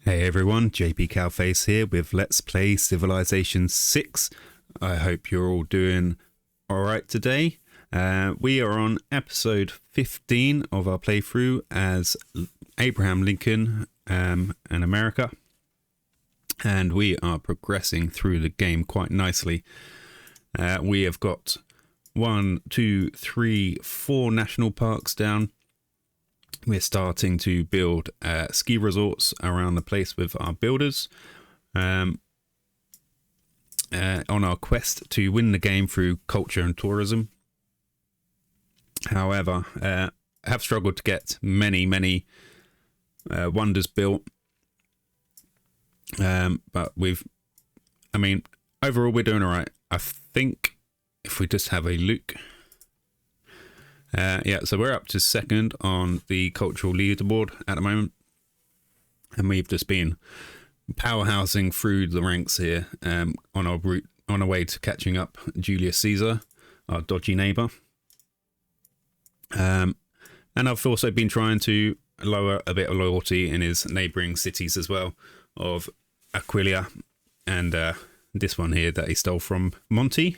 Hey everyone, JPCowFace here with Let's Play Civilization 6. I hope you're all doing alright today. We are on episode 15 of our playthrough as Abraham Lincoln in America. And we are progressing through the game quite nicely. We have got 4 national parks down. We're starting to build ski resorts around the place with our builders on our quest to win the game through culture and tourism. However, I have struggled to get many wonders built. But overall we're doing all right. I think if we just have a look. So we're up to second on the cultural leaderboard at the moment, and we've just been powerhousing through the ranks here on our way to catching up Julius Caesar, our dodgy neighbour. And I've also been trying to lower a bit of loyalty in his neighbouring cities as well, of Aquileia and this one here that he stole from Monty.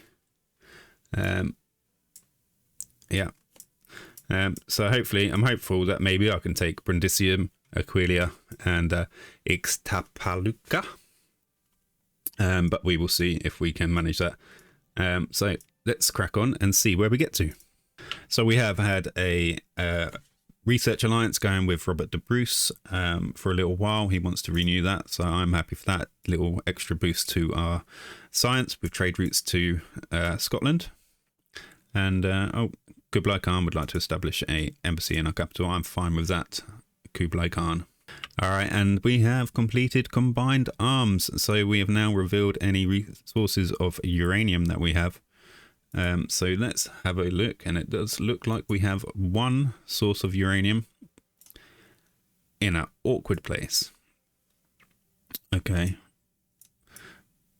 So hopefully, I'm hopeful that maybe I can take Brundisium, Aquileia, and Ixtapaluca. But we will see if we can manage that. So let's crack on and see where we get to. So we have had a research alliance going with Robert de Bruce for a little while. He wants to renew that, so I'm happy for that little extra boost to our science with trade routes to Scotland. And Kublai Khan would like to establish a embassy in our capital. I'm fine with that, Kublai Khan. All right, and we have completed combined arms. So we have now revealed any resources of uranium that we have. So let's have a look, and it does look like we have one source of uranium in an awkward place. Okay.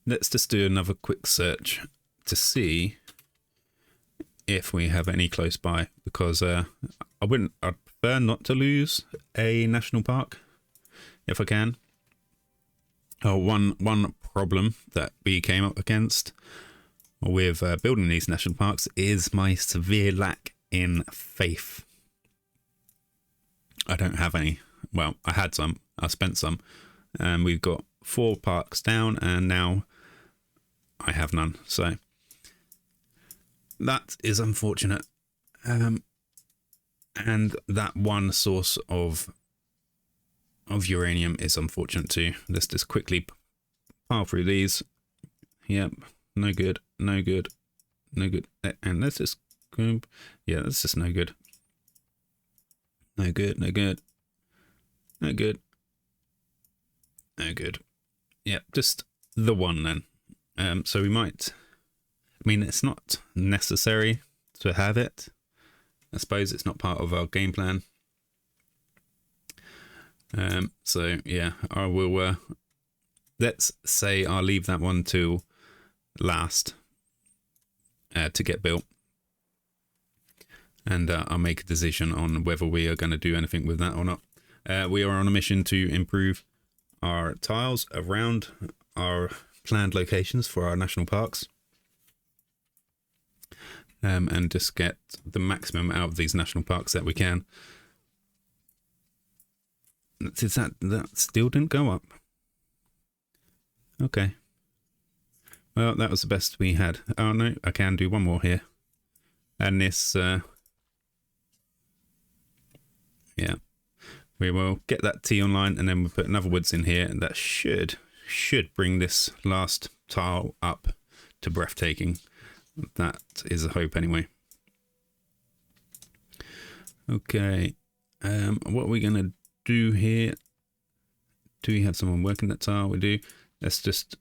Let's just do another quick search to see if we have any close by, because I'd prefer not to lose a national park if I can. One problem that we came up against with building these national parks is my severe lack in faith. I don't have any. Well, I had some. I spent some. And we've got 4 parks down, and now I have none. So that is unfortunate. And that one source of uranium is unfortunate too. Let's just quickly pile through these. Yep, no good, no good, no good. And let's just go. Yeah, that's just no good. No good, no good, no good, no good. Yep, just the one then. So we might. It's not necessary to have it. I suppose it's not part of our game plan. So yeah, I will. Let's say I'll leave that one till last to get built, and I'll make a decision on whether we are going to do anything with that or not. We are on a mission to improve our tiles around our planned locations for our national parks. And just get the maximum out of these national parks that we can. That still didn't go up? Okay. Well, that was the best we had. Oh no, I can do one more here. And this, yeah. We will get that T online, and then we'll put another woods in here, and that should bring this last tile up to breathtaking. That is a hope anyway. Okay, what are we going to do here? Do we have someone working that tile? We do. Let's just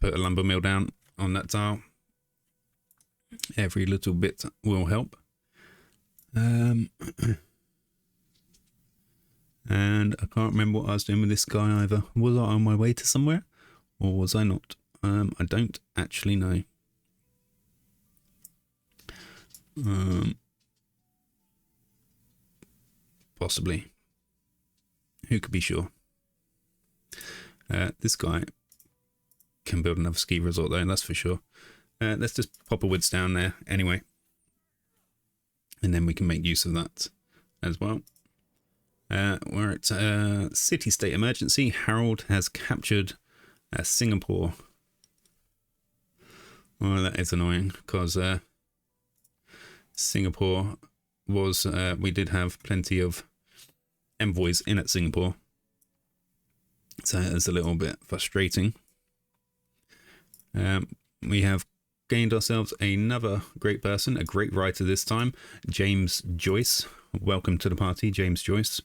put a lumber mill down on that tile. Every little bit will help. And I can't remember what I was doing with this guy either. Was I on my way to somewhere, or was I not? I don't actually know. Possibly. Who could be sure? This guy can build another ski resort though, that's for sure. Let's just pop a woods down there anyway. And then we can make use of that as well. We're at city state emergency. Harold has captured Singapore. Well, that is annoying because Singapore was, we did have plenty of envoys in at Singapore. So it's a little bit frustrating. We have gained ourselves another great person, a great writer this time, James Joyce. Welcome to the party, James Joyce.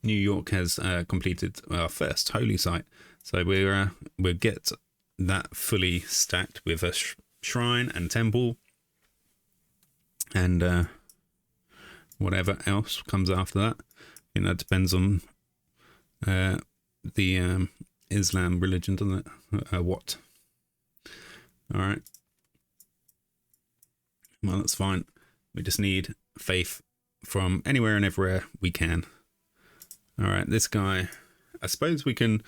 New York has completed our first holy site, so we'll get that fully stacked with a shrine and temple, and whatever else comes after that. I think that depends on the Islam religion, doesn't it? What? All right. Well, that's fine. We just need faith from anywhere and everywhere we can. All right, this guy, I suppose we can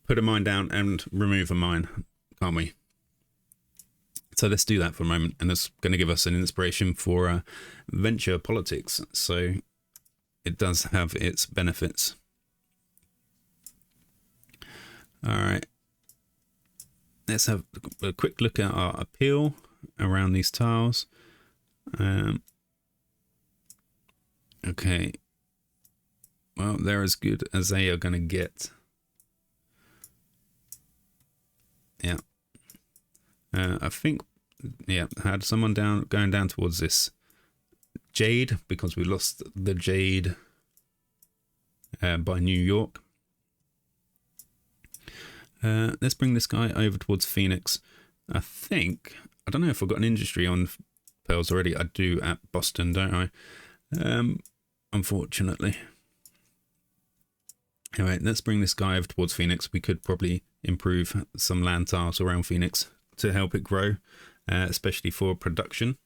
put a mine down and remove a mine, can't we? So let's do that for a moment, and that's going to give us an inspiration for venture politics. So it does have its benefits. All right. Let's have a quick look at our appeal around these tiles. Okay. Well, they're as good as they are going to get. Yeah. I think, yeah, had someone going down towards this jade, because we lost the jade by New York. Let's bring this guy over towards Phoenix. I don't know if I've got an industry on pearls already. I do at Boston, don't I? Unfortunately. Anyway, let's bring this guy over towards Phoenix. We could probably improve some land tiles around Phoenix to help it grow, especially for production.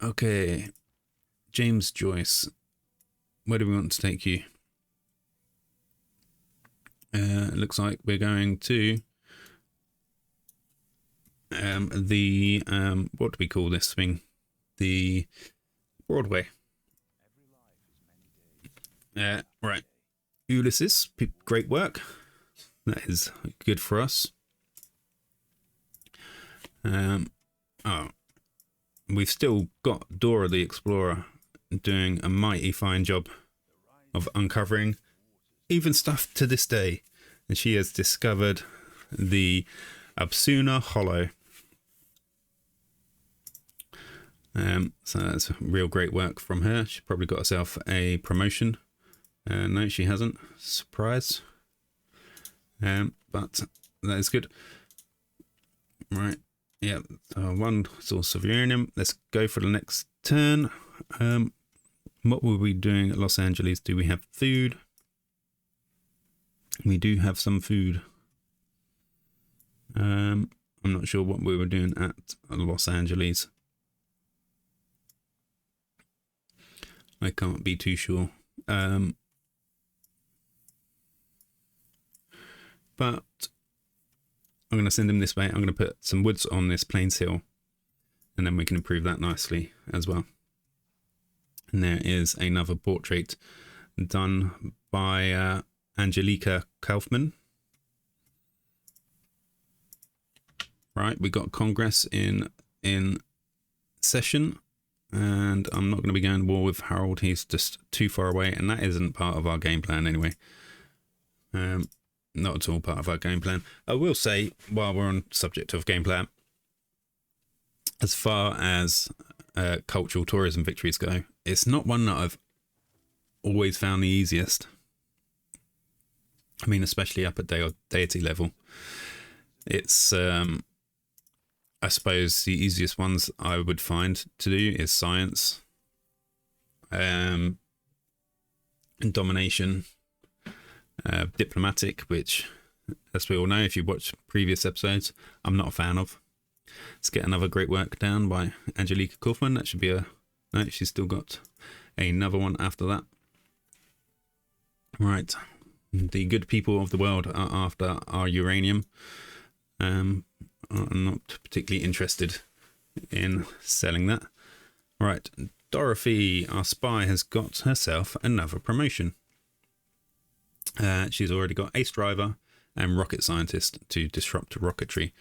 Okay, James Joyce, where do we want to take you? It looks like we're going to what do we call this thing? The Broadway. Right. Ulysses, great work. That is good for us. We've still got Dora the Explorer doing a mighty fine job of uncovering even stuff to this day. And she has discovered the Absuna Hollow. So that's real great work from her. She probably got herself a promotion. No, she hasn't. Surprise. But that is good. Right. Yeah. One source of uranium. Let's go for the next turn. What were we doing at Los Angeles? Do we have food? We do have some food. I'm not sure what we were doing at Los Angeles. I can't be too sure. But I'm going to send him this way. I'm going to put some woods on this Plains Hill, and then we can improve that nicely as well. And there is another portrait done by Angelica Kaufman. Right, we got Congress in session, and I'm not going to be going to war with Harold. He's just too far away, and that isn't part of our game plan anyway. Not at all part of our game plan. I will say, while we're on subject of game plan, as far as cultural tourism victories go, it's not one that I've always found the easiest. I mean, especially up at deity level. It's, I suppose, the easiest ones I would find to do is science, and domination, diplomatic, which, as we all know, if you watch previous episodes, I'm not a fan of. Let's get another great work down by Angelica Kaufman. That should be no, she's still got another one after that. Right. The good people of the world are after our uranium. I'm not particularly interested in selling that. Right. Dorothy, our spy, has got herself another promotion. She's already got ace driver and rocket scientist to disrupt rocketry.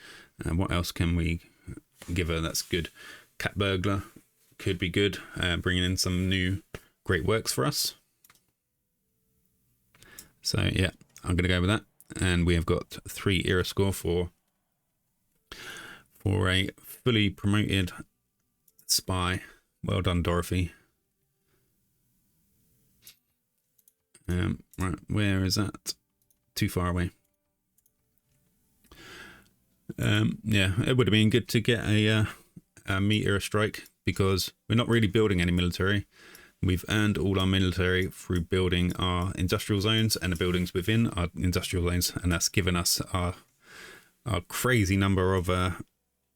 What else can we give her that's good? Cat burglar could be good, bringing in some new great works for us. So yeah, I'm going to go with that. And we have got 3 era score for a fully promoted spy. Well done, Dorothy. Right, where is that? Too far away. Yeah, it would have been good to get a meteor strike, because we're not really building any military. We've earned all our military through building our industrial zones and the buildings within our industrial zones, and that's given us our crazy number of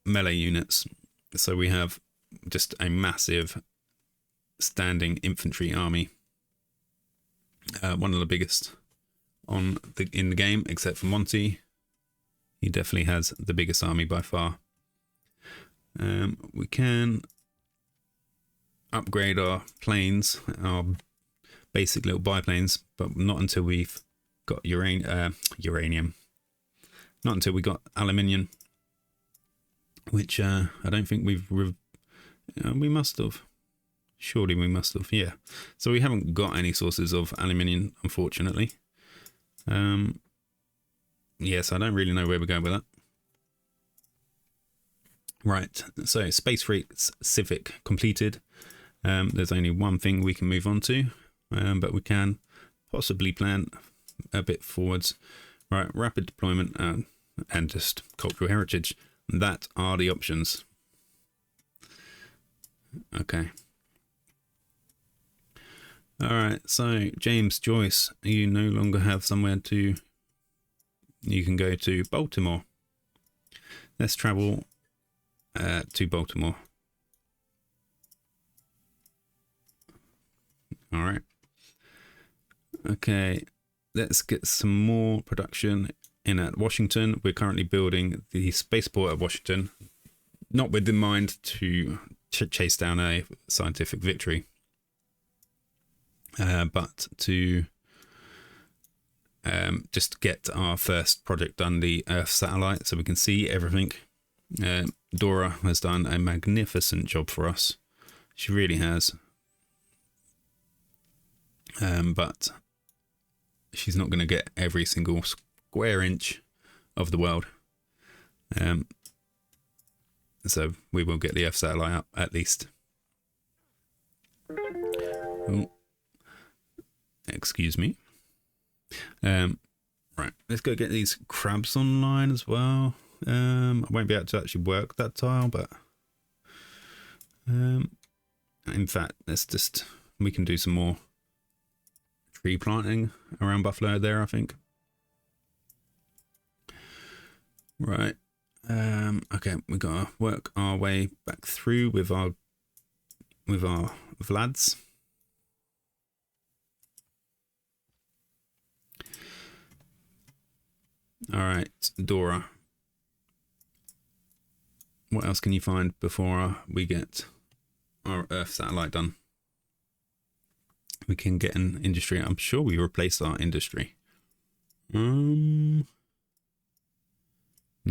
melee units. So we have just a massive standing infantry army. One of the biggest in the game, except for Monty. He definitely has the biggest army by far. We can upgrade our planes, our basic little biplanes, but not until we've got uranium. Not until we got aluminium, which I don't think we must have. Surely we must have, yeah. So we haven't got any sources of aluminium, unfortunately. Yes, I don't really know where we're going with that. Right, so Space Freaks Civic completed. There's only one thing we can move on to, but we can possibly plan a bit forwards. Right, rapid deployment and just cultural heritage. That are the options. Okay. Alright, so James Joyce, you no longer have somewhere to... You can go to Baltimore. Let's travel to Baltimore. Alright. Okay, let's get some more production in at Washington. We're currently building the spaceport at Washington, not with the mind to chase down a scientific victory. But to just get our first project done, the Earth satellite, so we can see everything. Dora has done a magnificent job for us. She really has. But she's not going to get every single square inch of the world. So we will get the Earth satellite up at least. Ooh. Excuse me. Right, let's go get these crabs online as well. I won't be able to actually work that tile, but in fact, we can do some more tree planting around Buffalo there, I think. Right. Okay, we gotta work our way back through with our Vlads. All right, Dora. What else can you find before we get our Earth satellite done? We can get an industry. I'm sure we replaced our industry. Not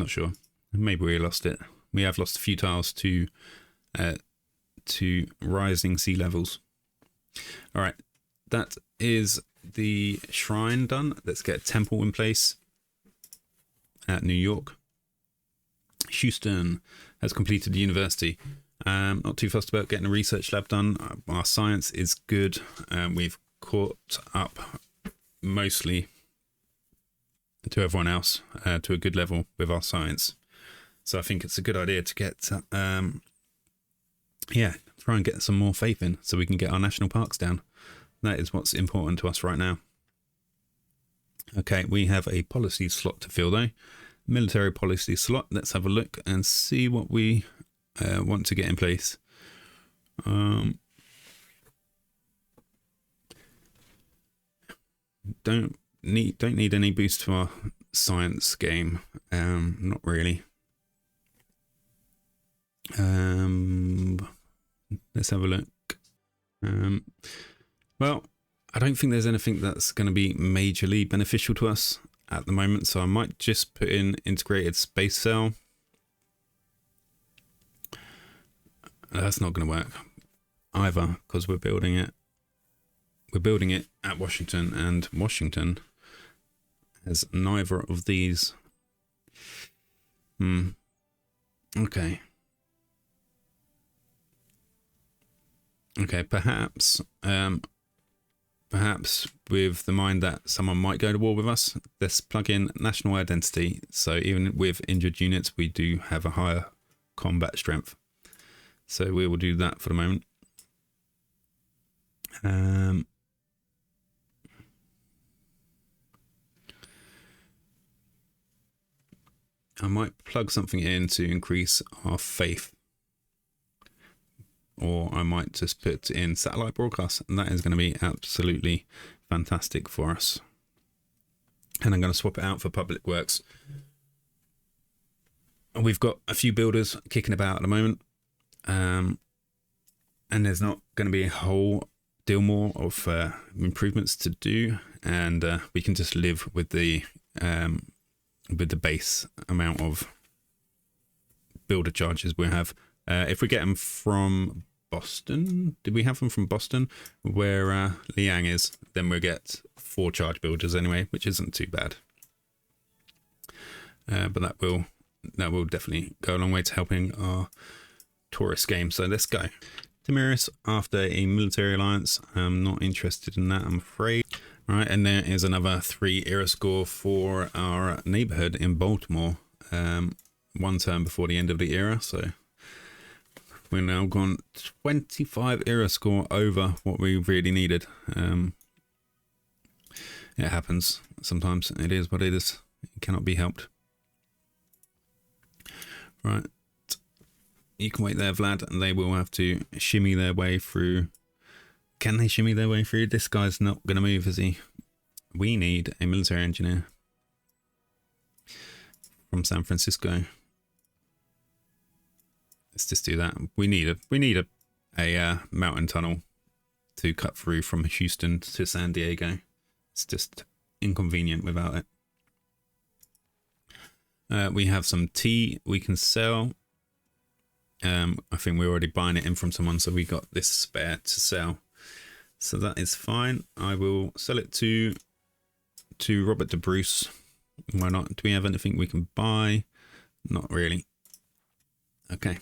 sure. Maybe we lost it. We have lost a few tiles to rising sea levels. All right, that is the shrine done. Let's get a temple in place at New York. Houston has completed the university. Not too fussed about getting a research lab done. Our science is good. We've caught up mostly to everyone else to a good level with our science. So I think it's a good idea to get, try and get some more faith in so we can get our national parks down. That is what's important to us right now. Okay, we have a policy slot to fill though. Military policy slot. Let's have a look and see what we want to get in place. Don't need any boost to our science game. Not really. Let's have a look. Well, I don't think there's anything that's going to be majorly beneficial to us at the moment, so I might just put in integrated space cell. That's not going to work either, because we're building it at Washington, and Washington has neither of these. Okay, perhaps with the mind that someone might go to war with us, let's plug in national identity. So even with injured units, we do have a higher combat strength. So we will do that for the moment. I might plug something in to increase our faith. Or I might just put in satellite broadcast, and that is going to be absolutely fantastic for us. And I'm going to swap it out for public works. We've got a few builders kicking about at the moment, and there's not going to be a whole deal more of improvements to do, and we can just live with the base amount of builder charges we have. If we get them from Boston, did we have them from Boston, where Liang is, then we'll get 4 charge builders anyway, which isn't too bad. But that will definitely go a long way to helping our tourist game. So let's go. Tamiris after a military alliance. I'm not interested in that, I'm afraid. All right, and there is another 3 era score for our neighborhood in Baltimore. 1 turn before the end of the era, so we're now gone 25 era score over what we really needed. It happens sometimes. It is what it is. It cannot be helped. Right. You can wait there, Vlad, and they will have to shimmy their way through. Can they shimmy their way through? This guy's not going to move, is he? We need a military engineer from San Francisco. Let's just do that. We need a mountain tunnel to cut through from Houston to San Diego. It's just inconvenient without it. We have some tea we can sell. I think we're already buying it in from someone, so we got this spare to sell. So that is fine. I will sell it to Robert de Bruce. Why not? Do we have anything we can buy? Not really. Okay.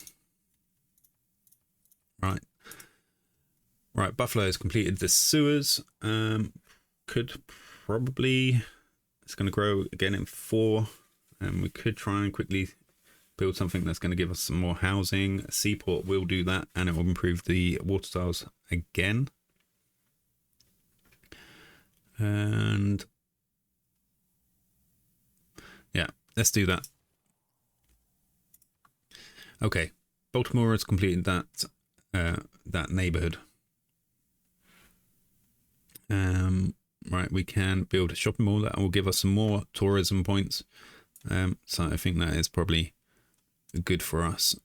Right, Buffalo has completed the sewers. Could probably, it's going to grow again in 4. And we could try and quickly build something that's going to give us some more housing. A seaport will do that, and it will improve the water tiles again. And yeah, let's do that. Okay, Baltimore has completed that neighborhood. Right, we can build a shopping mall that will give us some more tourism points. So I think that is probably good for us.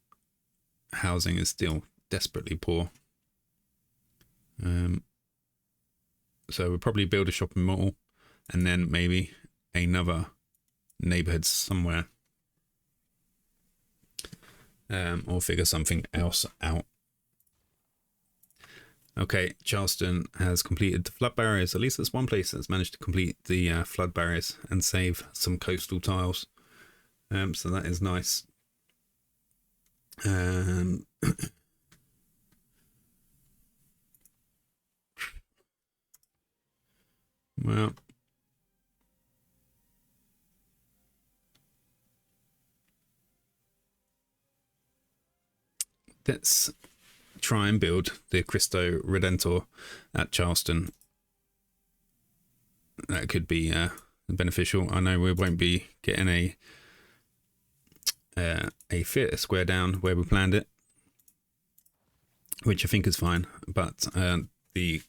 Housing is still desperately poor. So we'll probably build a shopping mall and then maybe another neighborhood somewhere. Or figure something else out. Okay, Charleston has completed the flood barriers. At least there's one place that's managed to complete the flood barriers and save some coastal tiles. So that is nice. Well, let's try and build the Cristo Redentor at Charleston. That could be beneficial. I know we won't be getting a theatre square down where we planned it, which I think is fine, but the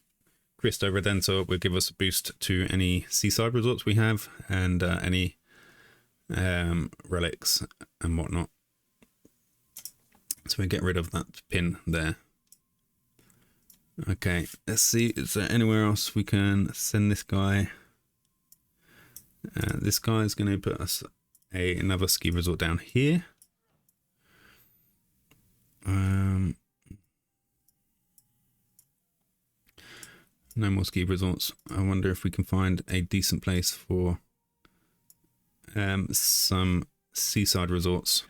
Cristo Redentor will give us a boost to any seaside resorts we have, and any relics and whatnot. So we get rid of that pin there. Okay, let's see, is there anywhere else we can send this guy? This guy is going to put us another ski resort down here. No more ski resorts. I wonder if we can find a decent place for some seaside resorts.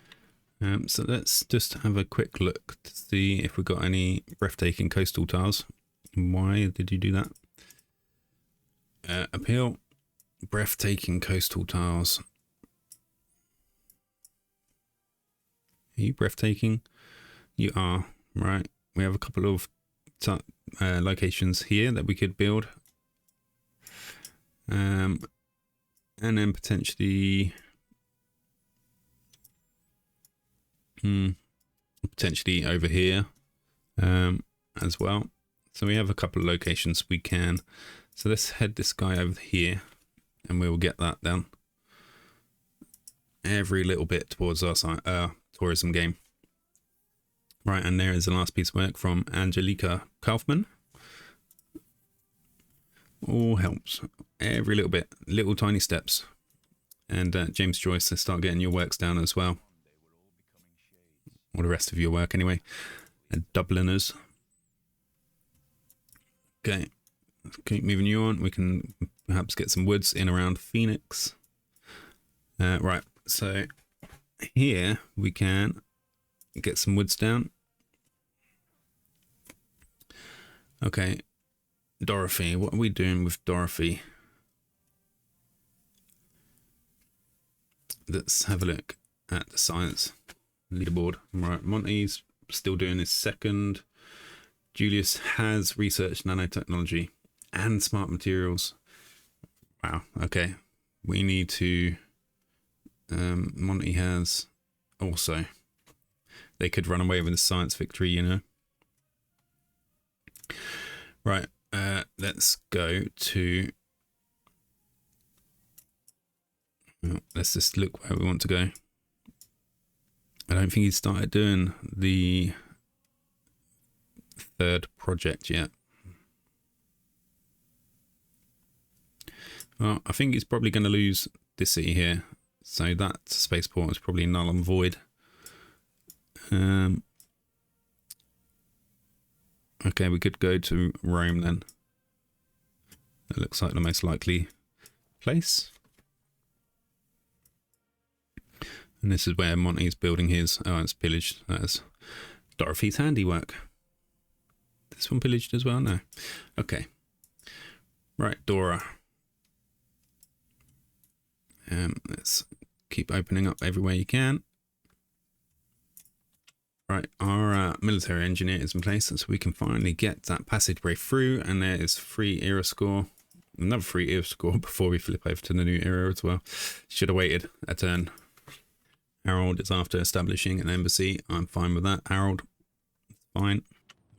So let's just have a quick look to see if we've got any breathtaking coastal tiles. Why did you do that? Appeal, breathtaking coastal tiles. Are you breathtaking? You are, right. We have a couple of locations here that we could build. And then potentially... potentially over here as well. So we have a couple of locations we can. So let's head this guy over here and we will get that done. Every little bit towards our tourism game. Right, and there is the last piece of work from Angelica Kaufman. All helps. Every little bit, little tiny steps. And James Joyce, let's start getting your works down as well. Or the rest of your work anyway. And Dubliners. Okay, let's keep moving you on. We can perhaps get some woods in around Phoenix. Right, so here we can get some woods down. Okay, Dorothy, what are we doing with Dorothy? Let's have a look at the science leaderboard. Right, Monty's still doing his second. Julius has researched nanotechnology and smart materials. Wow, okay. We need to... Monty has also. They could run away with a science victory, you know. Right, let's go to... Well, let's just look where we want to go. I don't think he's started doing the third project yet. Well, I think he's probably going to lose this city here. So that spaceport is probably null and void. Okay, we could go to Rome then. That looks like the most likely place. And this is where Monty's building his... Oh, it's pillaged. That's Dorothy's handiwork. This one pillaged as well? No. Okay. Right, Dora. Let's keep opening up everywhere you can. Right, our military engineer is in place, so we can finally get that passageway through, and there is free era score. Another free era score before we flip over to the new era as well. Should have waited a turn. Harold is after establishing an embassy. I'm fine with that, Harold. Fine.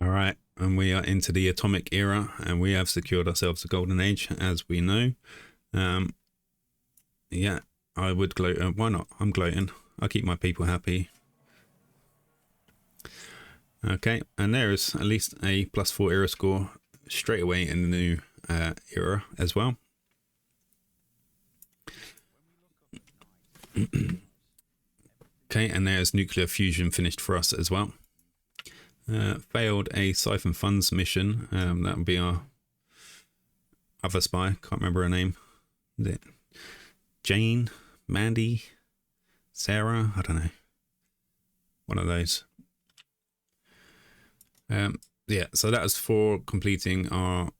All right, and we are into the atomic era, and we have secured ourselves a golden age, as we know. Yeah, I would gloat. Why not? I'm gloating. I keep my people happy. Okay, and there is at least a +4 era score straight away in the new era as well. Okay, and there's nuclear fusion finished for us as well. Failed a siphon funds mission. That would be our other spy. Can't remember her name. Is it Jane? Mandy? Sarah? I don't know. One of those. Yeah, so that was for completing our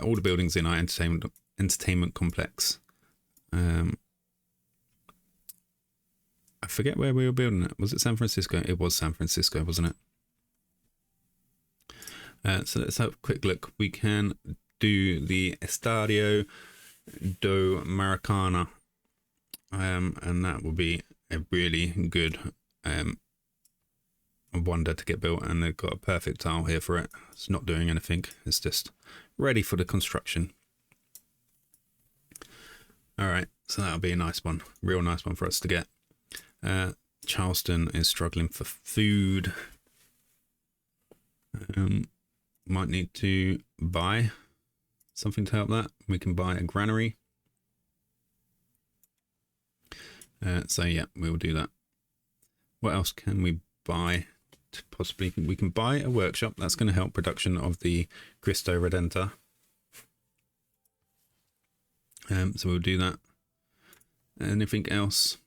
all the buildings in our entertainment complex. I forget where we were building it. Was it San Francisco? It was San Francisco, wasn't it? So let's have a quick look. We can do the Estadio do Maracana, and that will be a really good. wonder to get built, and they've got a perfect tile here for it. It's not doing anything. It's just ready for the construction. All right, so that'll be a nice one, real nice one for us to get. Charleston is struggling for food. Might need to buy something to help that. We can buy a granary. So yeah, we will do that. What else can we buy? Possibly we can buy a workshop. That's going to help production of the Cristo Redentor. So we'll do that. Anything else?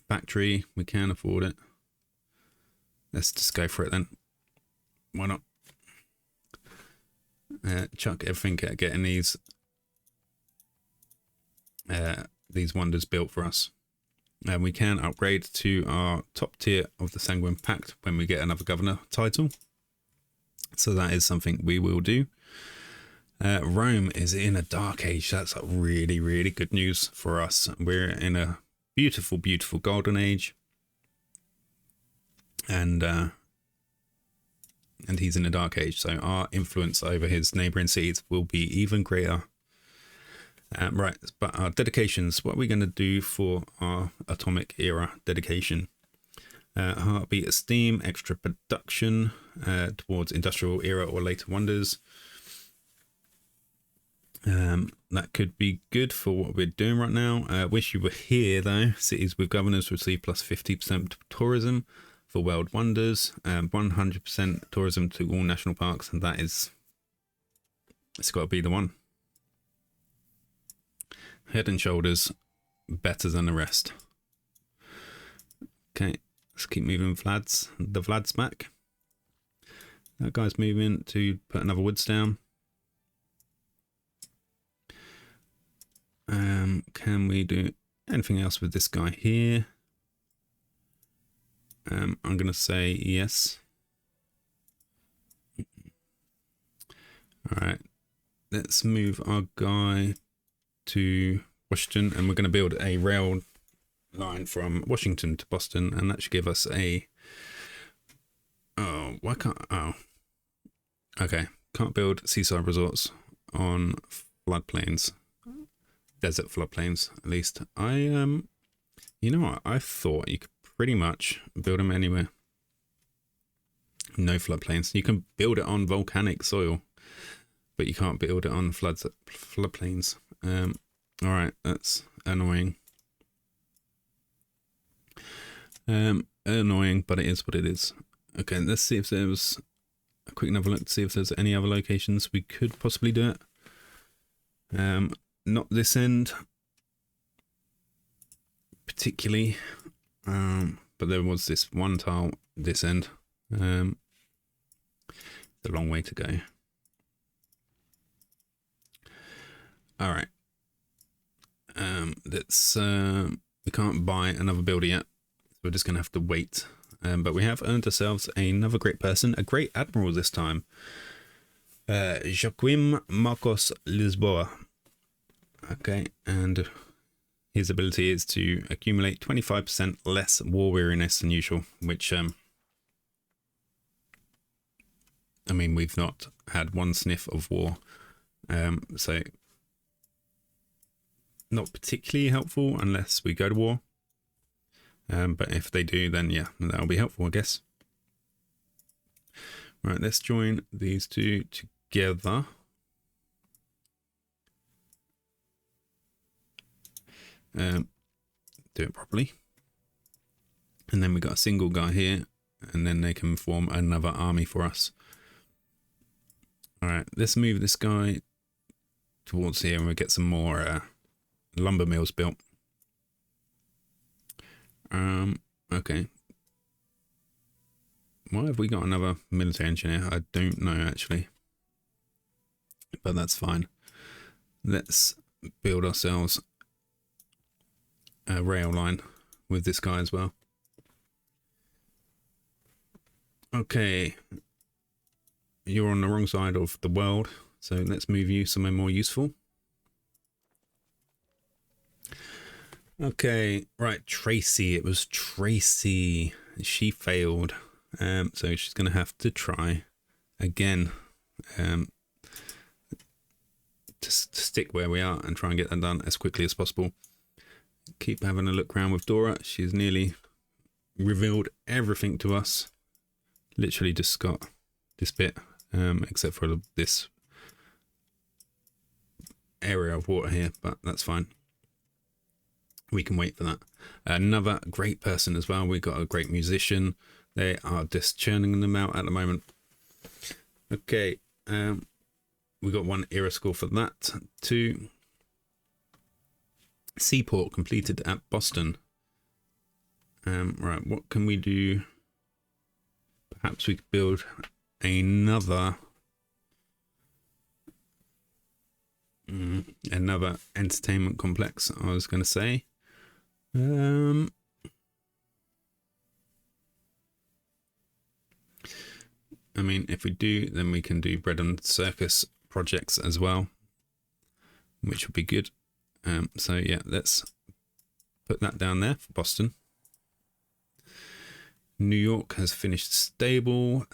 Factory, we can afford it. Let's just go for it then. Why not? Chuck everything at getting these wonders built for us. And we can upgrade to our top tier of the Sanguine Pact when we get another governor title. So that is something we will do. Rome is in a dark age. That's really, really good news for us. We're in a beautiful, beautiful golden age. And he's in a dark age. So our influence over his neighboring cities will be even greater. Right, but our dedications, what are we going to do for our atomic era dedication? Heartbeat esteem, extra production towards industrial era or later wonders. That could be good for what we're doing right now. Wish you were here though. Cities with governors receive plus 50% tourism for world wonders, 100% tourism to all national parks, and that is, it's got to be the one. Head and shoulders better than the rest. Okay, let's keep moving Vlads. The Vlad's back. That guy's moving to put another woods down. Can we do anything else with this guy here? I'm going to say yes. All right, let's move our guy to Washington, and we're going to build a rail line from Washington to Boston, and that should give us a okay, can't build seaside resorts on floodplains, desert floodplains at least. You know what, I thought you could pretty much build them anywhere. No floodplains. You can build it on volcanic soil, but you can't build it on floodplains. All right, that's annoying. Annoying, but it is what it is. Okay, let's see if there was a quick another look to see if there's any other locations we could possibly do it. Not this end particularly, but there was this one tile this end. It's a long way to go. All right. Let's we can't buy another builder yet. We're just gonna have to wait. But we have earned ourselves another great person, a great admiral this time. Joaquim Marcos Lisboa. Okay, and his ability is to accumulate 25% less war weariness than usual, which I mean, we've not had one sniff of war, so not particularly helpful unless we go to war. But if they do, then yeah, that'll be helpful, I guess. Right, let's join these two together. Do it properly. And then we got a single guy here, and then they can form another army for us. All right, let's move this guy towards here, and we'll get some more lumber mills built. Okay. Why have we got another military engineer? I don't know actually, but that's fine. Let's build ourselves a rail line with this guy as well. Okay, you're on the wrong side of the world, so let's move you somewhere more useful. Okay, right, Tracy. It was Tracy. She failed. So she's going to have to try again to stick where we are and try and get that done as quickly as possible. Keep having a look around with Dora. She's nearly revealed everything to us. Literally just got this bit, except for this area of water here, but that's fine. We can wait for that. Another great person as well. We got a great musician. They are just churning them out at the moment. Okay, we got 1 era score for that. 2 Seaport completed at Boston. Right, what can we do? Perhaps we could build another entertainment complex, I was going to say. I mean, if we do, then we can do bread and circus projects as well, which would be good. So yeah, let's put that down there for Boston. New York has finished stable.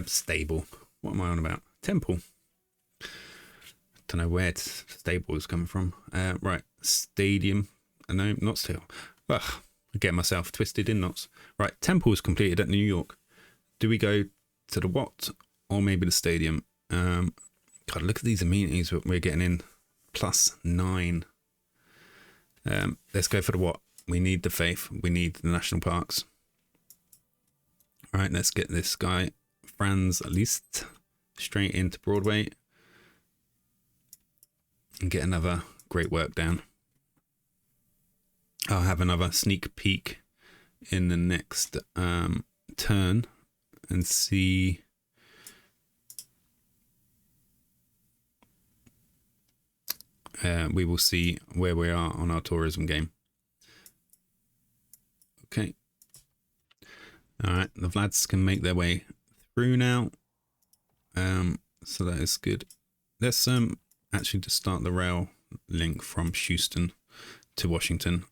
Stable. What am I on about? Temple. Don't know where stable is coming from. Right, stadium. No, not still. Ugh, I get myself twisted in knots. Right, temple is completed at New York. Do we go to the what, or maybe the stadium? God, look at these amenities we're getting in. +9. Let's go for the what. We need the faith. We need the national parks. All right, let's get this guy, Franz Liszt, straight into Broadway and get another great work down. I'll have another sneak peek in the next turn and see we will see where we are on our tourism game. Okay. All right, the Vlads can make their way through now. So that is good. Let's actually just start the rail link from Houston to Washington.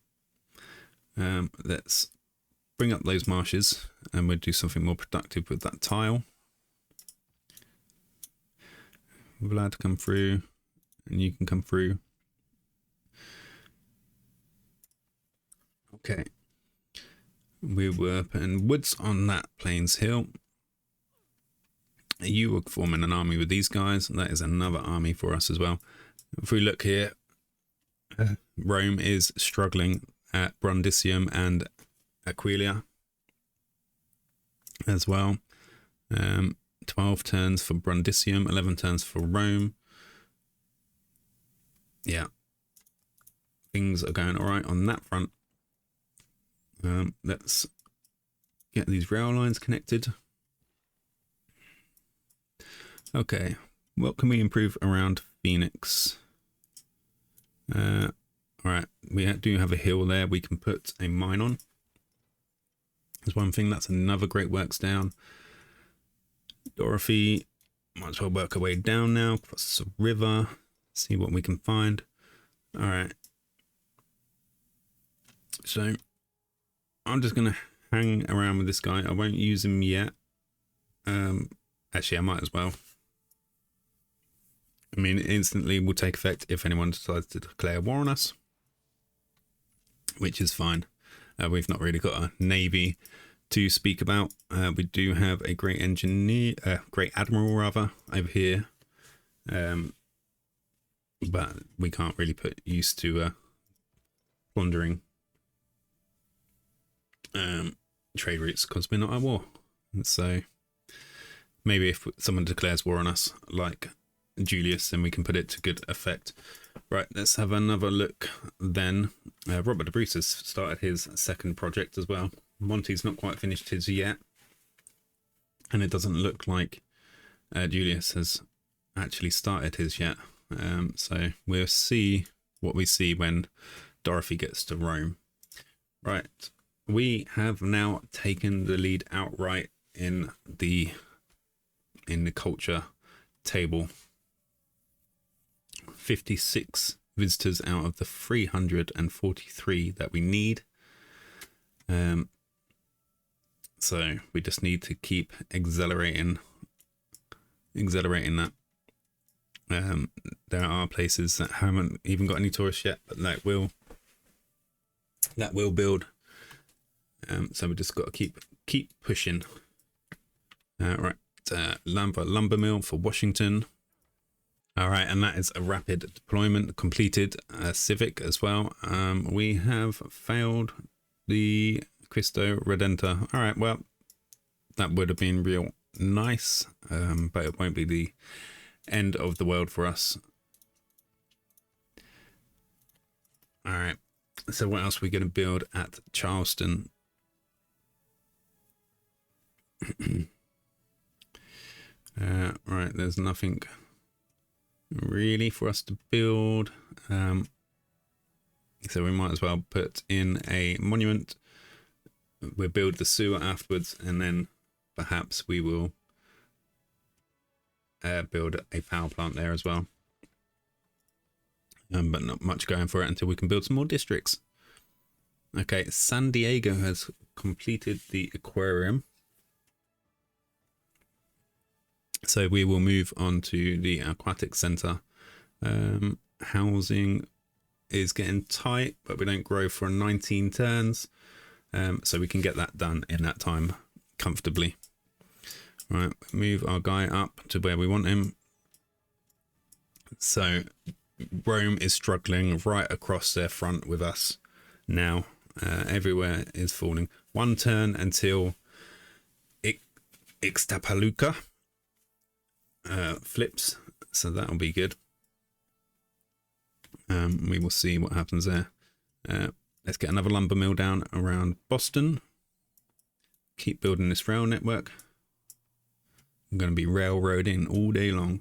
Let's bring up those marshes and we'll do something more productive with that tile. Vlad, come through, and you can come through. Okay. We were putting woods on that Plains Hill. You were forming an army with these guys. That is another army for us as well. If we look here, Rome is struggling at Brundisium and Aquileia as well. 12 turns for Brundisium, 11 turns for Rome. Yeah, things are going all right on that front. Let's get these rail lines connected. Okay, what can we improve around Phoenix? All right, we do have a hill there we can put a mine on. There's one thing. That's another great works down. Dorothy might as well work her way down now, across the river, see what we can find. All right. So I'm just going to hang around with this guy. I won't use him yet. Actually, I might as well. I mean, it instantly will take effect if anyone decides to declare war on us, which is fine. We've not really got a navy to speak about. We do have a great engineer, great admiral rather, over here. But we can't really put use to plundering trade routes because we're not at war. And so maybe if someone declares war on us, like Julius, then we can put it to good effect. Right, let's have another look then. Robert the Bruce has started his second project as well. Monty's not quite finished his yet. And it doesn't look like Julius has actually started his yet. So we'll see what we see when Dorothy gets to Rome. Right, we have now taken the lead outright in the culture table. 56 visitors out of the 343 that we need. So we just need to keep accelerating that. There are places that haven't even got any tourists yet, but that will build. So we just got to keep pushing. Right, lumber mill for Washington. All right, and that is a rapid deployment completed. Civic as well. We have failed the Cristo Redentor. All right, well, that would have been real nice, but it won't be the end of the world for us. All right, so what else are we going to build at Charleston? Right, there's nothing really for us to build, so we might as well put in a monument. We'll build the sewer afterwards, and then perhaps we will build a power plant there as well, but not much going for it until we can build some more districts. Okay, San Diego has completed the aquarium, so we will move on to the aquatic center. Housing is getting tight, but we don't grow for 19 turns, so we can get that done in that time comfortably. Right, move our guy up to where we want him. So Rome is struggling right across their front with us now. Everywhere is falling. One turn until Ixtapaluca flips, so that'll be good. We will see what happens there. Let's get another lumber mill down around Boston. Keep building this rail network. I'm going to be railroading all day long.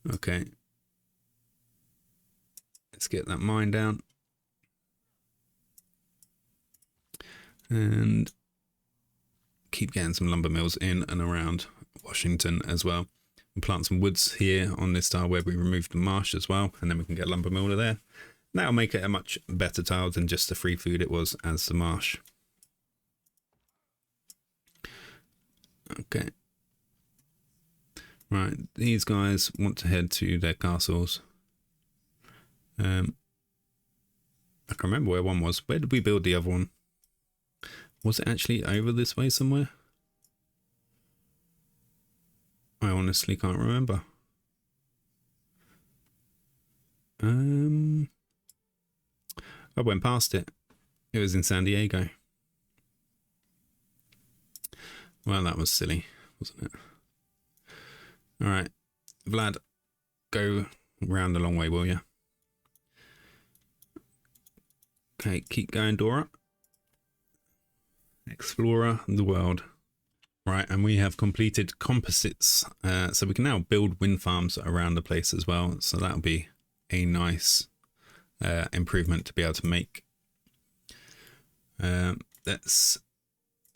Okay. Let's get that mine down. And keep getting some lumber mills in and around Washington as well. And plant some woods here on this tile where we removed the marsh as well. And then we can get lumber mill to there. That'll make it a much better tile than just the free food it was as the marsh. Okay. Right, these guys want to head to their castles. I can remember where one was. Where did we build the other one? Was it actually over this way somewhere? I honestly can't remember. I went past it. It was in San Diego. Well, that was silly, wasn't it? All right, Vlad, go round the long way, will you? Okay, keep going, Dora. Explorer the world. Right, and we have completed composites, so we can now build wind farms around the place as well. So that'll be a nice improvement to be able to make. Let's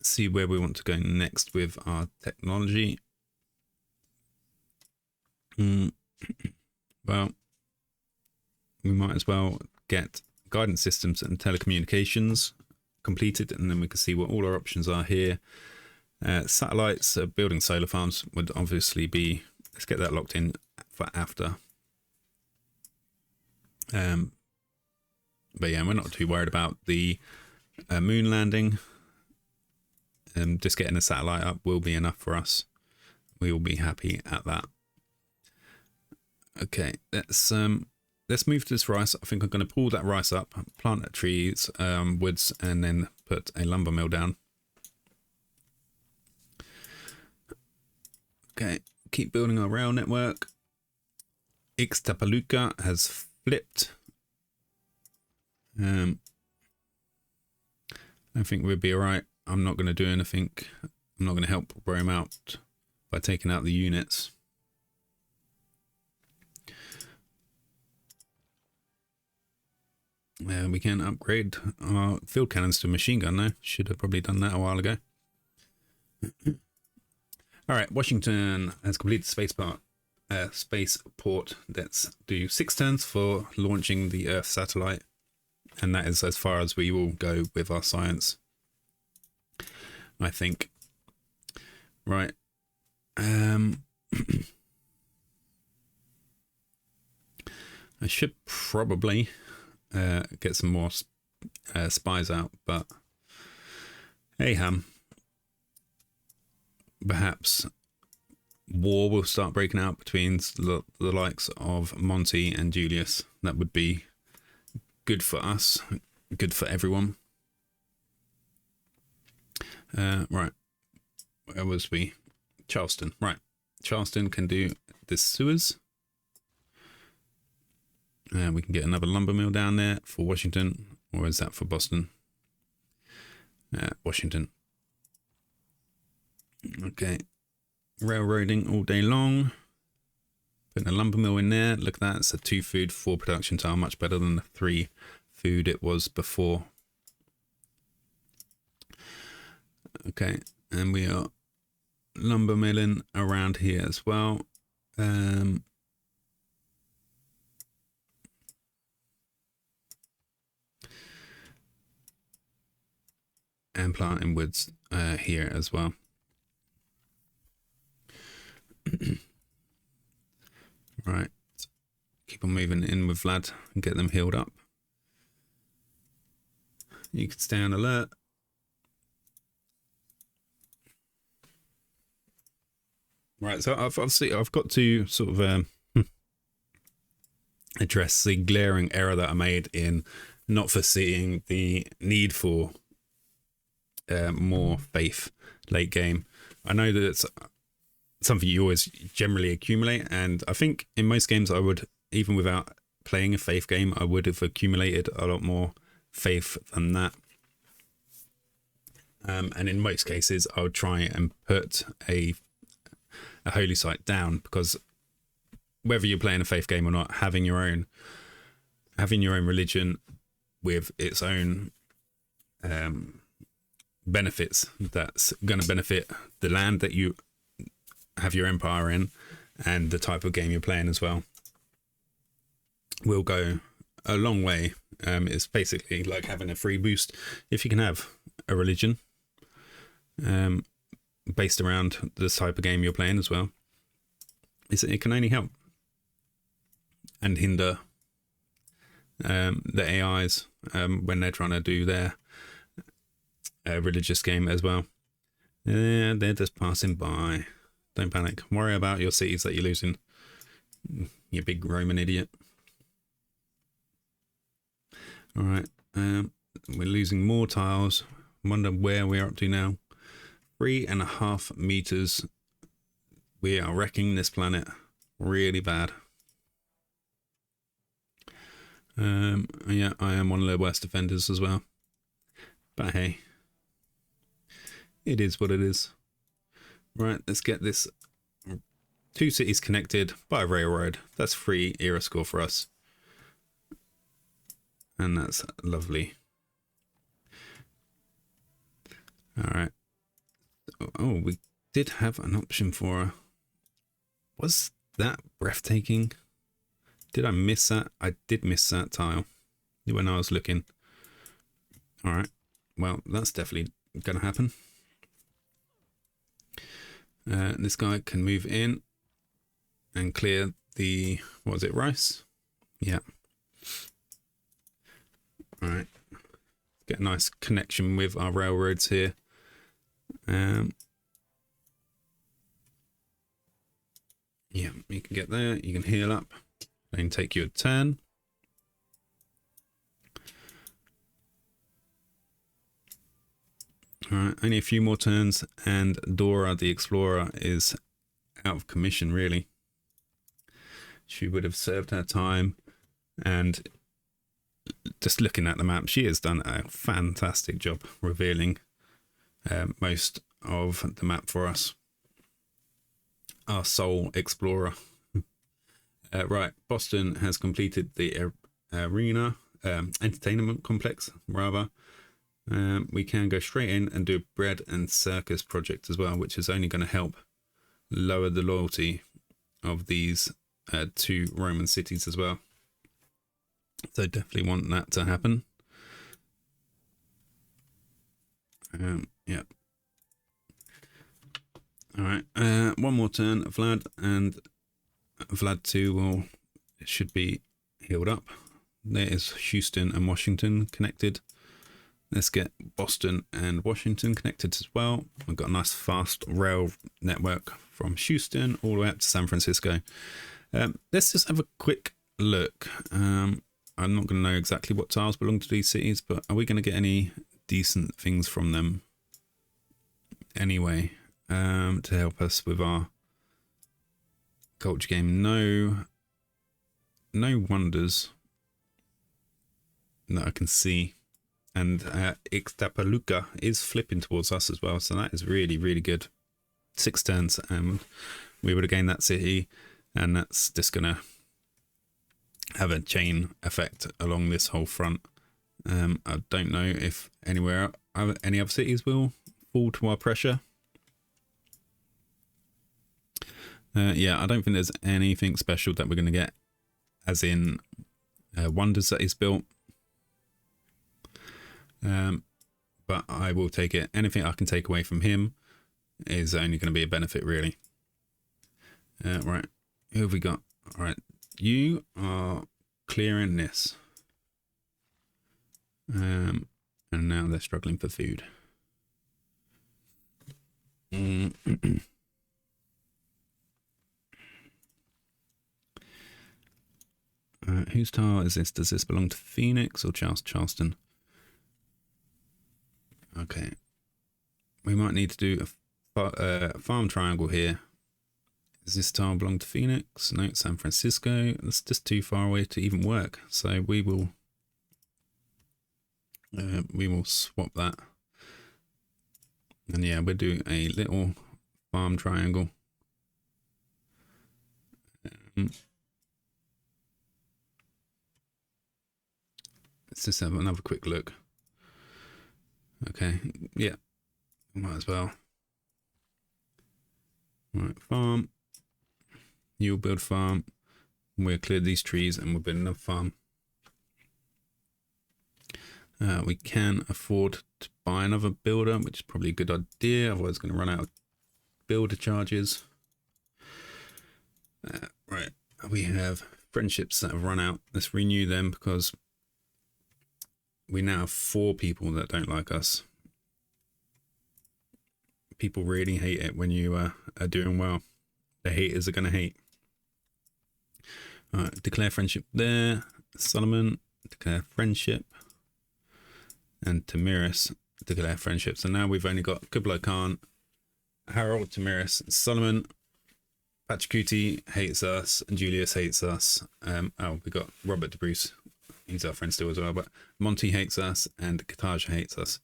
see where we want to go next with our technology. Well, we might as well get guidance systems and telecommunications completed, and then we can see what all our options are here. Satellites, building solar farms would obviously be, let's get that locked in for after. But yeah, we're not too worried about the moon landing. Just getting a satellite up will be enough for us. We will be happy at that. Okay, let's move to this rice. I think I'm going to pull that rice up, plant trees, woods, and then put a lumber mill down. Okay, keep building our rail network. Ixtapaluca has flipped. I think we'll be alright. I'm not going to do anything. I'm not going to help Rome out by taking out the units. We can upgrade our field cannons to machine gun now. Should have probably done that a while ago. Alright, Washington has completed spaceport. Let's do 6 turns for launching the Earth satellite. And that is as far as we will go with our science. I think. Right. I should probably get some more spies out, but hey, perhaps war will start breaking out between the likes of Monty and Julius. That would be good for us, good for everyone. Right, where was we? Charleston. Right, Charleston can do the sewers. We can get another lumber mill down there for Washington, or is that for Boston? Washington. Okay, railroading all day long. Putting a lumber mill in there. Look at that, it's a 2 food 4 production tile, much better than the 3 food it was before. Okay, and we are lumber milling around here as well. And planting woods here as well. Right, keep on moving in with Vlad and get them healed up. You can stay on alert. Right, so I've got to sort of address the glaring error that I made in not foreseeing the need for more faith late game. I know that it's something you always generally accumulate, and I think in most games I would, even without playing a faith game, I would have accumulated a lot more faith than that. And in most cases I would try and put a holy site down, because whether you're playing a faith game or not, having your own religion with its own benefits, that's going to benefit the land that you have your empire in, and the type of game you're playing as well, will go a long way. It's basically like having a free boost if you can have a religion based around the type of game you're playing as well. It can only help and hinder the AIs when they're trying to do their religious game as well. Yeah, they're just passing by. Don't panic. Worry about your cities that you're losing, you big Roman idiot. All right, we're losing more tiles. Wonder where we're up to now. 3.5 meters. We are wrecking this planet really bad. Yeah, I am one of the worst offenders as well. But hey, it is what it is. Right, let's get this 2 cities connected by railroad. That's 3 era score for us. And that's lovely. All right. Oh, we did have an option for... Was that breathtaking? Did I miss that? I did miss that tile when I was looking. All right. Well, that's definitely going to happen. This guy can move in and clear the... What was it? Rice? Yeah. All right. Get a nice connection with our railroads here. Yeah, you can get there. You can heal up. I can take you a turn. All right, only a few more turns, and Dora the Explorer is out of commission, really. She would have served her time, and just looking at the map, she has done a fantastic job revealing most of the map for us. Our sole explorer. Right, Boston has completed the arena, entertainment complex, rather. We can go straight in and do a bread and circus project as well, which is only going to help lower the loyalty of these 2 Roman cities as well. So definitely want that to happen. Yeah. All right, one more turn, Vlad, and Vlad 2 should be healed up. There is Houston and Washington connected. Let's get Boston and Washington connected as well. We've got a nice fast rail network from Houston all the way up to San Francisco. Let's just have a quick look. I'm not going to know exactly what tiles belong to these cities, but are we going to get any decent things from them anyway, to help us with our culture game? No wonders that I can see. And Ixtapaluca is flipping towards us as well, so that is really, really good. 6 turns, and we would have gained that city, and that's just going to have a chain effect along this whole front. I don't know if any other cities will fall to our pressure. Yeah, I don't think there's anything special that we're going to get, as in wonders that he's built. But I will take it. Anything I can take away from him is only going to be a benefit, really. Right, who have we got? All right, you are clearing this. And now they're struggling for food. Whose tile is this? Does this belong to Phoenix or Charleston? Okay, we might need to do a farm triangle here. Does this tile belong to Phoenix? No, it's San Francisco. That's just too far away to even work. So we will swap that. And yeah, we'll do a little farm triangle. Let's just have another quick look. Okay, yeah, might as well. Right, farm. You'll build farm. We'll clear these trees and we'll build another farm. We can afford to buy another builder, which is probably a good idea. Otherwise, it's going to run out of builder charges. Right, we have friendships that have run out. Let's renew them because we now have 4 people that don't like us. People really hate it when you are doing well. The haters are going to hate. All right, declare friendship there. Solomon, declare friendship. And Tamiris, declare friendship. So now we've only got Kublai Khan, Harold, Tamiris, Solomon. Pachacuti hates us, and Julius hates us. We got Robert de Bruce. He's our friend still as well, but Monty hates us and Katarja hates us.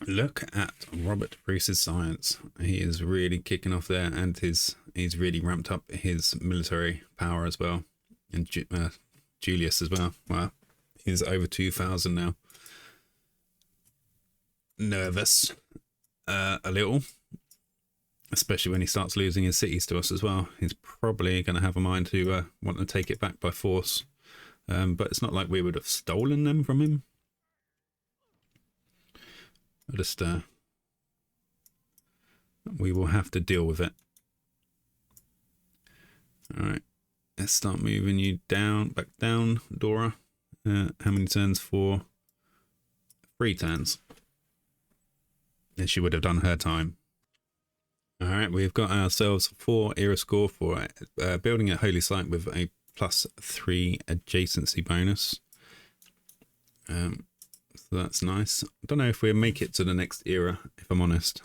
Look at Robert Bruce's science. He is really kicking off there, and he's really ramped up his military power as well. And Julius as well. Wow, he's over 2,000 now. Nervous, a little. Especially when he starts losing his cities to us as well. He's probably going to have a mind to want to take it back by force. But it's not like we would have stolen them from him. We will have to deal with it. Alright. Let's start moving you back down, Dora. How many turns for? 3 turns. And she would have done her time. Alright, we've got ourselves 4 era score for building a holy site with a +3 adjacency bonus. So that's nice. I don't know if we'll make it to the next era, if I'm honest.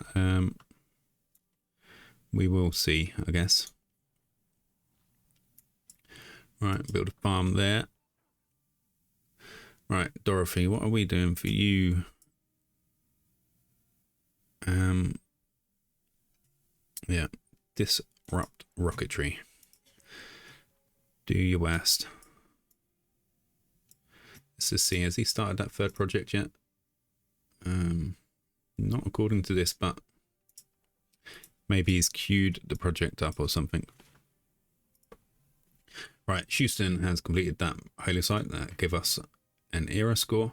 We will see, I guess. Right, build a farm there. Right, Dorothy, what are we doing for you? Yeah, disrupt rocketry. Do your best. Let's just see, has he started that 3rd project yet? Not according to this, but maybe he's queued the project up or something. Right, Houston has completed that holy site that gave us an era score.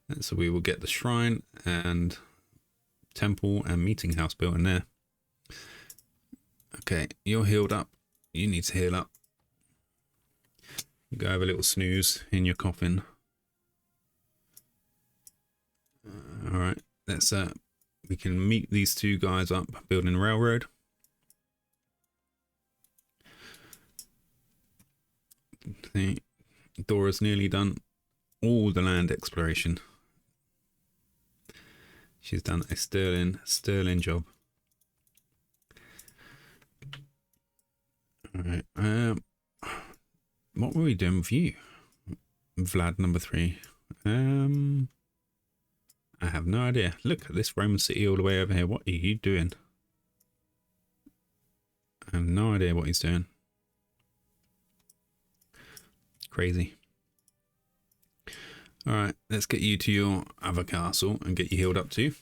And so we will get the shrine and temple and meeting house built in there. Okay, you're healed up. You need to heal up. Go have a little snooze in your coffin. All right, let's we can meet these two guys up building a railroad. The Dora's nearly done all the land exploration. She's done a sterling job. All right. What were we doing with you, Vlad number 3? I have no idea. Look at this Roman city all the way over here. What are you doing? I have no idea what he's doing. Crazy. All right, let's get you to your other castle and get you healed up too.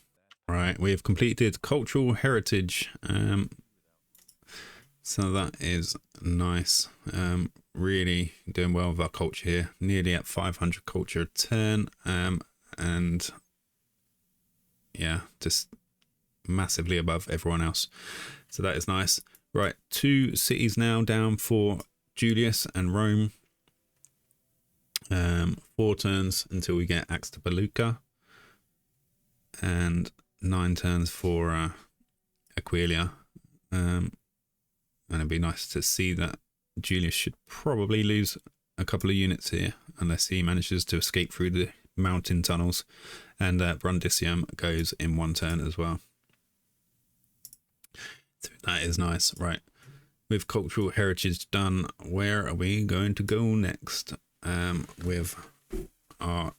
All right, we have completed cultural heritage. So that is nice. Really doing well with our culture here. Nearly at 500 culture a turn. And yeah, just massively above everyone else. So that is nice. Right, 2 cities now down for Julius and Rome. 4 turns until we get Axtapaluca. And 9 turns for Aquilia. And it'd be nice to see that Julius should probably lose a couple of units here unless he manages to escape through the mountain tunnels. And Brundisium goes in 1 turn as well. So that is nice. Right. With cultural heritage done, where are we going to go next? With our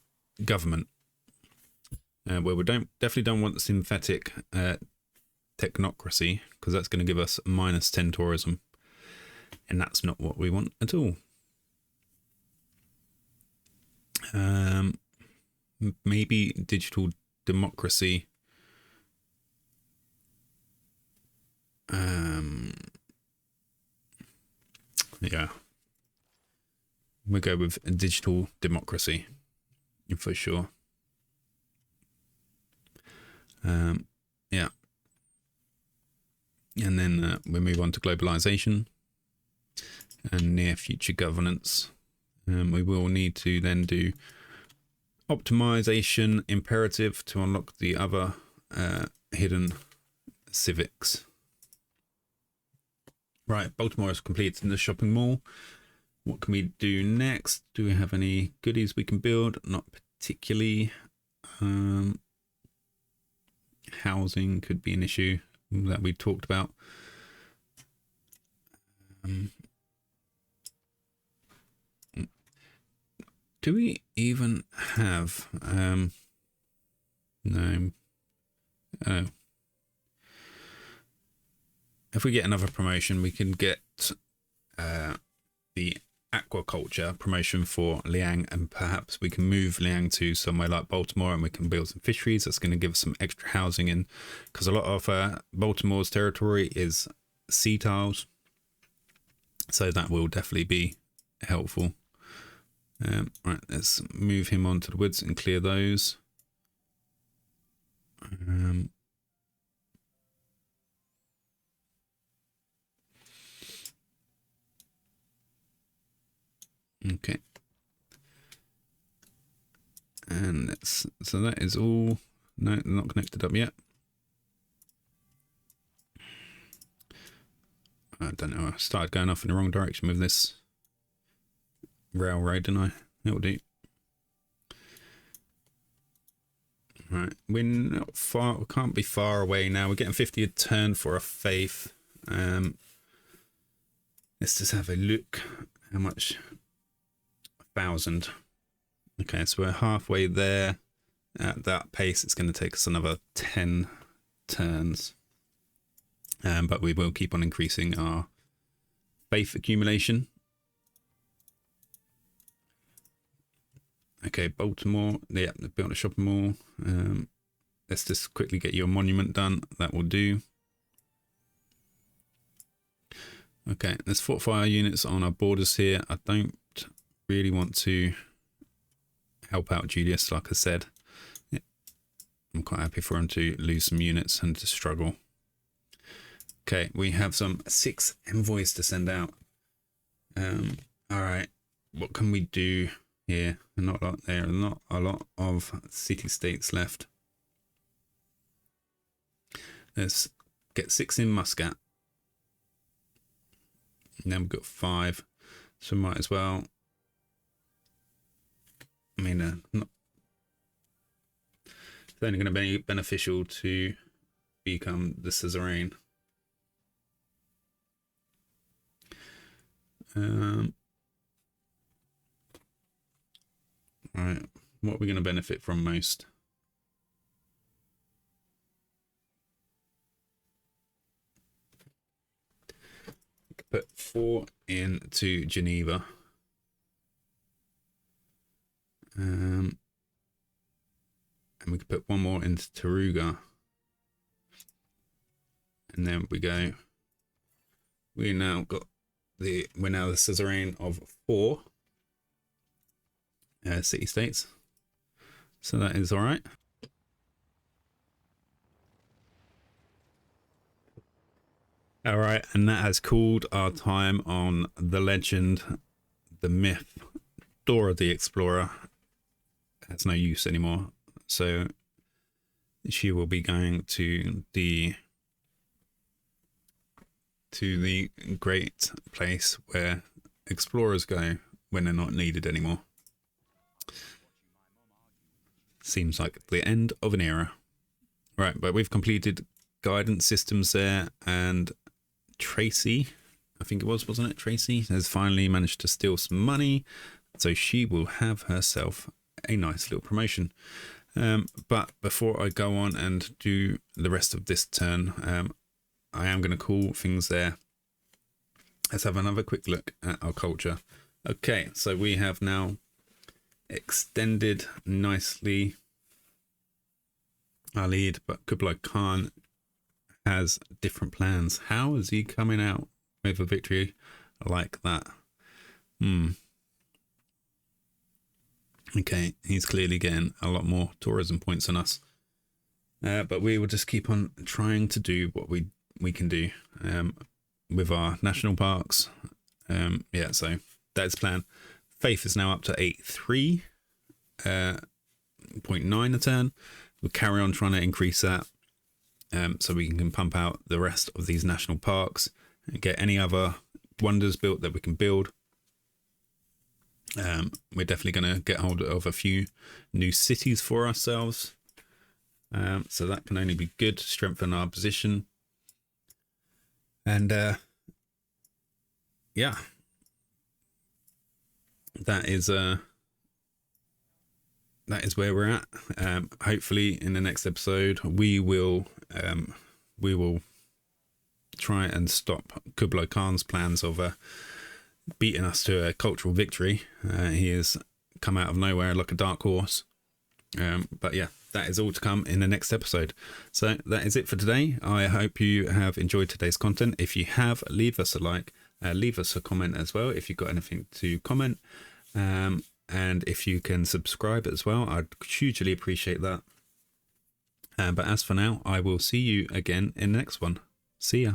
government. Well, we definitely don't want synthetic technocracy, because that's going to give us -10 tourism, and that's not what we want at all. Maybe digital democracy. Yeah, we'll go with digital democracy for sure. Yeah. And then we move on to globalization and near future governance. We will need to then do optimization imperative to unlock the other hidden civics. Right, Baltimore is completed in the shopping mall. What can we do next? Do we have any goodies we can build? Not particularly. Housing could be an issue that we talked about. Do we even have no? Oh. If we get another promotion, we can get the aquaculture promotion for Liang, and perhaps we can move Liang to somewhere like Baltimore and we can build some fisheries. That's going to give us some extra housing in, because a lot of Baltimore's territory is sea tiles, so that will definitely be helpful. Right, let's move him onto the woods and clear those. Okay. And that's, so that is all. No, they're not connected up yet. I don't know. I started going off in the wrong direction with this railroad, didn't I? It'll do. Right, we're not far. We can't be far away now. We're getting 50 a turn for a faith. Let's just have a look. How much? 1,000. Okay, so we're halfway there. At that pace, it's going to take us another 10 turns. But we will keep on increasing our faith accumulation. Okay, Baltimore. Yeah, they built a shopping mall. Let's just quickly get your monument done. That will do. Okay, let's fortify our units on our borders here. I don't really want to help out Julius, like I said. I'm quite happy for him to lose some units and to struggle. Okay, we have some 6 envoys to send out. All right, what can we do here? Not a lot there. Not a lot of city-states left. Let's get 6 in Muscat. And then we've got 5, so might as well. I mean, not, it's only going to be beneficial to become the suzerain. Right, what are we going to benefit from most? Put 4 into Geneva. And we could put 1 more into Taruga. And then we go. We're now the suzerain of 4 city-states. So that is all right. All right, and that has called our time on the legend, the myth, Dora the Explorer. Has no use anymore, so she will be going to the great place where explorers go when they're not needed anymore. Seems like the end of an era. Right, but we've completed guidance systems there, and Tracy, I think it was, wasn't it? Tracy has finally managed to steal some money, so she will have herself a nice little promotion. But before I go on and do the rest of this turn, I am going to call things there. Let's have another quick look at our culture. Okay, so we have now extended nicely our lead, but Kublai Khan has different plans. How is he coming out with a victory like that? Okay, he's clearly getting a lot more tourism points than us. But we will just keep on trying to do what we can do with our national parks. Yeah, so that's the plan. Faith is now up to 83.9 a turn. We'll carry on trying to increase that so we can pump out the rest of these national parks and get any other wonders built that we can build. We're definitely going to get hold of a few new cities for ourselves. So that can only be good to strengthen our position. And yeah, that is where we're at. Hopefully in the next episode we will try and stop Kublai Khan's plans of beating us to a cultural victory. He has come out of nowhere like a dark horse. But yeah, that is all to come in the next episode. So that is it for today. I hope you have enjoyed today's content. If you have, leave us a like, leave us a comment as well if you've got anything to comment. And if you can subscribe as well, I'd hugely appreciate that. But as for now, I will see you again in the next one. See ya.